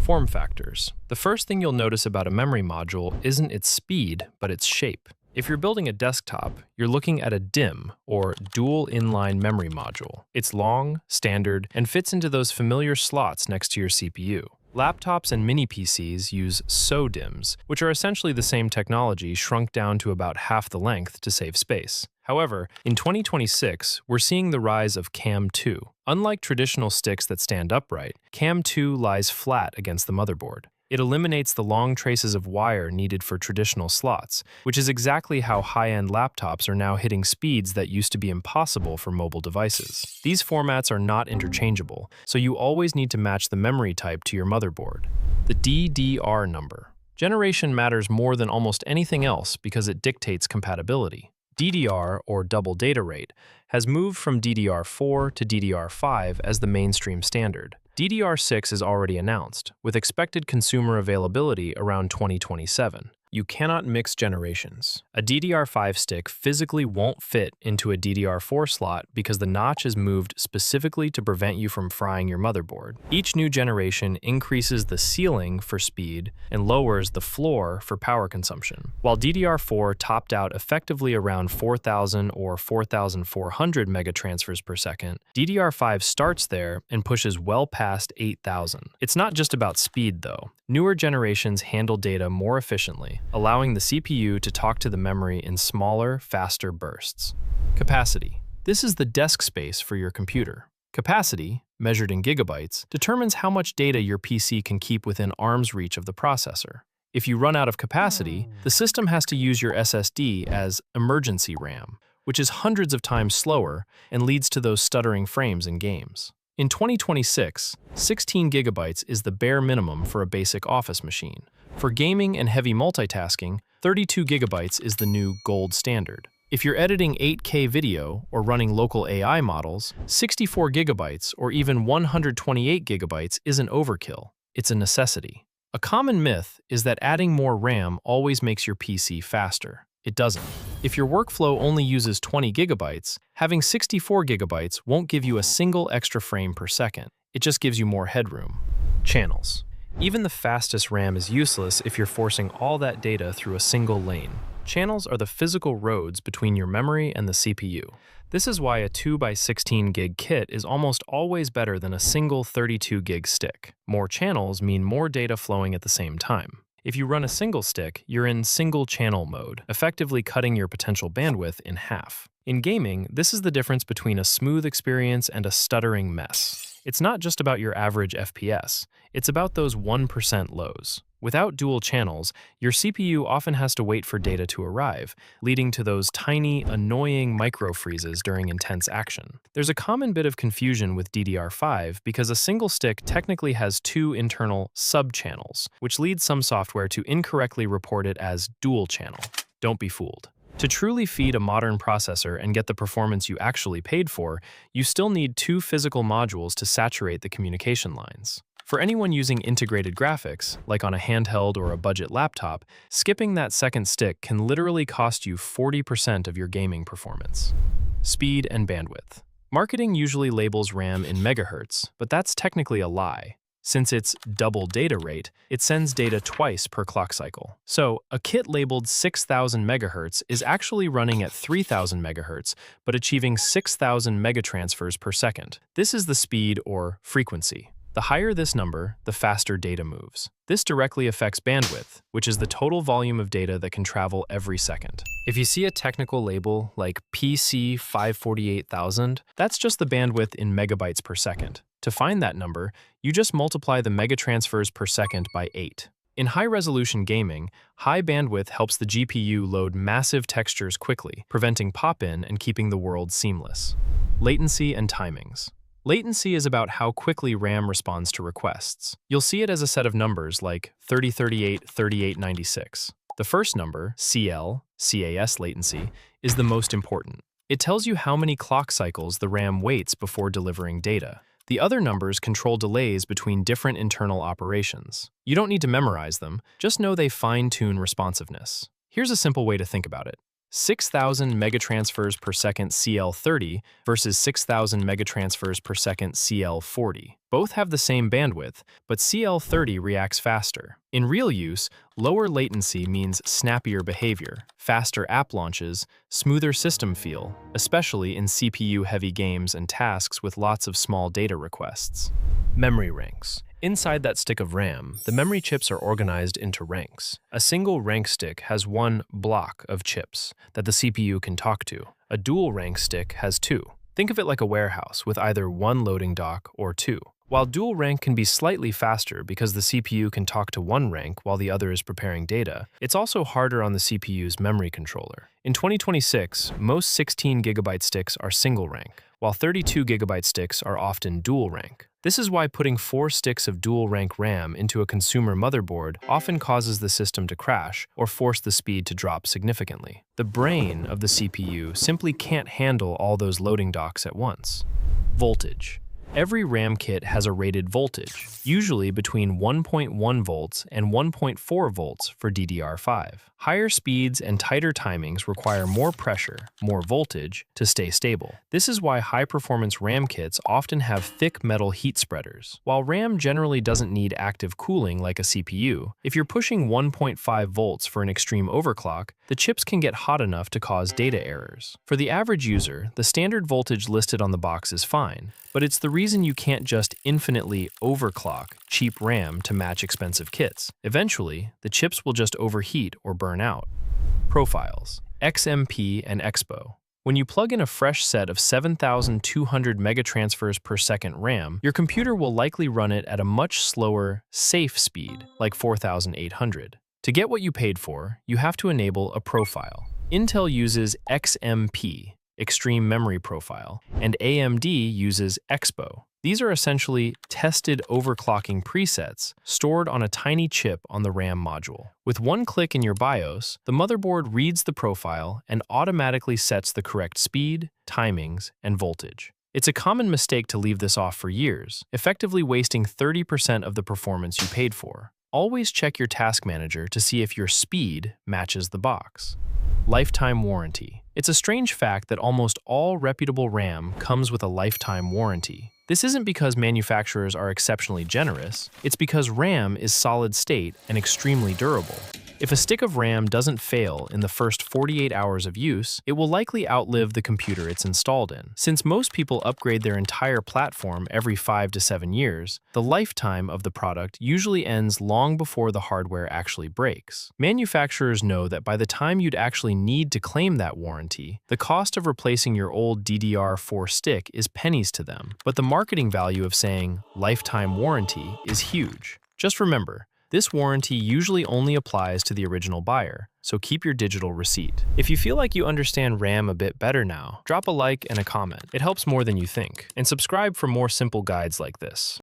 Form factors. The first thing you'll notice about a memory module isn't its speed, but its shape. If you're building a desktop, you're looking at a DIMM, or dual inline memory module. It's long, standard, and fits into those familiar slots next to your CPU. Laptops and mini PCs use SODIMMs, which are essentially the same technology shrunk down to about half the length to save space. However, in 2026, we're seeing the rise of CAM2. Unlike traditional sticks that stand upright, CAM2 lies flat against the motherboard. It eliminates the long traces of wire needed for traditional slots, which is exactly how high-end laptops are now hitting speeds that used to be impossible for mobile devices. These formats are not interchangeable, so you always need to match the memory type to your motherboard. The DDR number. Generation matters more than almost anything else because it dictates compatibility. DDR, or double data rate, has moved from DDR4 to DDR5 as the mainstream standard. DDR6 is already announced, with expected consumer availability around 2027. You cannot mix generations. A DDR5 stick physically won't fit into a DDR4 slot because the notch is moved specifically to prevent you from frying your motherboard. Each new generation increases the ceiling for speed and lowers the floor for power consumption. While DDR4 topped out effectively around 4,000 or 4,400 megatransfers per second, DDR5 starts there and pushes well past 8,000. It's not just about speed, though. Newer generations handle data more efficiently, allowing the CPU to talk to the memory in smaller, faster bursts. Capacity. This is the desk space for your computer. Capacity, measured in gigabytes, determines how much data your PC can keep within arm's reach of the processor. If you run out of capacity, the system has to use your SSD as emergency RAM, which is hundreds of times slower and leads to those stuttering frames in games. In 2026, 16 gigabytes is the bare minimum for a basic office machine. For gaming and heavy multitasking, 32 gigabytes is the new gold standard. If you're editing 8K video or running local AI models, 64 gigabytes or even 128 gigabytes isn't overkill. It's a necessity. A common myth is that adding more RAM always makes your PC faster. It doesn't. If your workflow only uses 20 gigabytes, having 64 gigabytes won't give you a single extra frame per second. It just gives you more headroom. Channels. Even the fastest RAM is useless if you're forcing all that data through a single lane. Channels are the physical roads between your memory and the CPU. This is why a 2x16 gig kit is almost always better than a single 32 gig stick. More channels mean more data flowing at the same time. If you run a single stick, you're in single channel mode, effectively cutting your potential bandwidth in half. In gaming, this is the difference between a smooth experience and a stuttering mess. It's not just about your average FPS, it's about those 1% lows. Without dual channels, your CPU often has to wait for data to arrive, leading to those tiny, annoying micro-freezes during intense action. There's a common bit of confusion with DDR5 because a single stick technically has two internal sub-channels, which leads some software to incorrectly report it as dual channel. Don't be fooled. To truly feed a modern processor and get the performance you actually paid for, you still need two physical modules to saturate the communication lines. For anyone using integrated graphics, like on a handheld or a budget laptop, skipping that second stick can literally cost you 40% of your gaming performance. Speed and bandwidth. Marketing usually labels RAM in megahertz, but that's technically a lie. Since it's double data rate, it sends data twice per clock cycle. So, a kit labeled 6,000 megahertz is actually running at 3,000 megahertz, but achieving 6,000 megatransfers per second. This is the speed or frequency. The higher this number, the faster data moves. This directly affects bandwidth, which is the total volume of data that can travel every second. If you see a technical label like PC 548,000, that's just the bandwidth in megabytes per second. To find that number, you just multiply the megatransfers per second by 8. In high-resolution gaming, high bandwidth helps the GPU load massive textures quickly, preventing pop-in and keeping the world seamless. Latency and timings. Latency is about how quickly RAM responds to requests. You'll see it as a set of numbers like 3038, 3896. The first number, CAS latency, is the most important. It tells you how many clock cycles the RAM waits before delivering data. The other numbers control delays between different internal operations. You don't need to memorize them, just know they fine-tune responsiveness. Here's a simple way to think about it. 6,000 megatransfers per second CL30 versus 6,000 megatransfers per second CL40. Both have the same bandwidth, but CL30 reacts faster. In real use, lower latency means snappier behavior, faster app launches, smoother system feel, especially in CPU-heavy games and tasks with lots of small data requests. Memory ranks. Inside that stick of RAM, the memory chips are organized into ranks. A single rank stick has one block of chips that the CPU can talk to. A dual rank stick has two. Think of it like a warehouse with either one loading dock or two. While dual rank can be slightly faster because the CPU can talk to one rank while the other is preparing data, it's also harder on the CPU's memory controller. In 2026, most 16 GB sticks are single rank, while 32 GB sticks are often dual rank. This is why putting 4 sticks of dual-rank RAM into a consumer motherboard often causes the system to crash or force the speed to drop significantly. The brain of the CPU simply can't handle all those loading docks at once. Voltage. Every RAM kit has a rated voltage, usually between 1.1 volts and 1.4 volts for DDR5. Higher speeds and tighter timings require more pressure, more voltage, to stay stable. This is why high-performance RAM kits often have thick metal heat spreaders. While RAM generally doesn't need active cooling like a CPU, if you're pushing 1.5 volts for an extreme overclock, the chips can get hot enough to cause data errors. For the average user, the standard voltage listed on the box is fine, but it's the reason you can't just infinitely overclock cheap RAM to match expensive kits. Eventually, the chips will just overheat or burn out. Profiles. XMP and EXPO. When you plug in a fresh set of 7,200 megatransfers per second RAM, your computer will likely run it at a much slower, safe speed, like 4,800. To get what you paid for, you have to enable a profile. Intel uses XMP, Extreme Memory Profile, and AMD uses EXPO. These are essentially tested overclocking presets stored on a tiny chip on the RAM module. With one click in your BIOS, the motherboard reads the profile and automatically sets the correct speed, timings, and voltage. It's a common mistake to leave this off for years, effectively wasting 30% of the performance you paid for. Always check your task manager to see if your speed matches the box. Lifetime warranty. It's a strange fact that almost all reputable RAM comes with a lifetime warranty. This isn't because manufacturers are exceptionally generous, it's because RAM is solid state and extremely durable. If a stick of RAM doesn't fail in the first 48 hours of use, it will likely outlive the computer it's installed in. Since most people upgrade their entire platform every 5 to 7 years, the lifetime of the product usually ends long before the hardware actually breaks. Manufacturers know that by the time you'd actually need to claim that warranty, the cost of replacing your old DDR4 stick is pennies to them. But the marketing value of saying lifetime warranty is huge. Just remember, this warranty usually only applies to the original buyer, so keep your digital receipt. If you feel like you understand RAM a bit better now, drop a like and a comment. It helps more than you think. And subscribe for more simple guides like this.